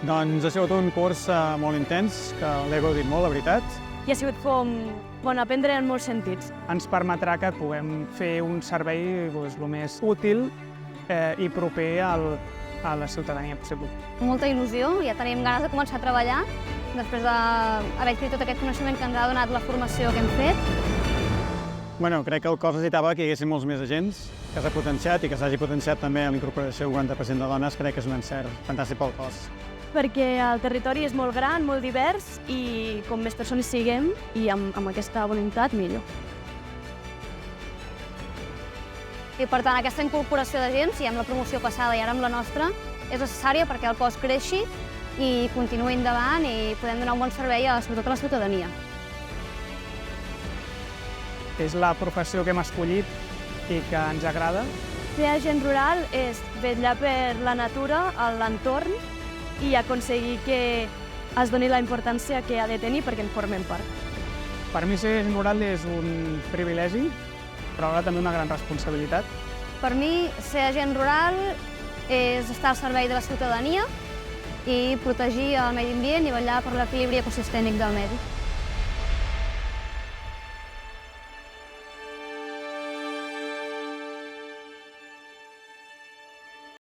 Doncs ha sigut un curs molt intens, que l'he gaudit molt, la veritat. I ha sigut com aprendre en molts sentits. Ens permetrà que puguem fer un servei el més útil i proper a la ciutadania possible. Molta il·lusió, ja tenim ganes de començar a treballar després d'haver adquirit tot aquest coneixement que ens ha donat la formació que hem fet. Crec que el cos necessitava que hi haguessin molts més agents, que s'ha potenciat i que s'hagi potenciat també amb la incorporació del 40% de dones, crec que és un encert fantàstic pel cos. Perquè el territori és molt gran, molt divers i com més persones siguem i amb aquesta voluntat, millor. I per tant, aquesta incorporació d'agents, i amb la promoció passada i ara amb la nostra, és necessària perquè el cos creixi i continuï endavant i podem donar un bon servei sobretot a la ciutadania. És la professió que hem escollit i que ens agrada. Ser agent rural és vetllar per la natura, l'entorn i aconseguir que es doni la importància que ha de tenir perquè en formem part. Per mi ser agent rural és un privilegi, però alhora també una gran responsabilitat. Per mi, ser agent rural és estar al servei de la ciutadania i protegir el medi ambient i vetllar per l'equilibri ecosistèmic del medi.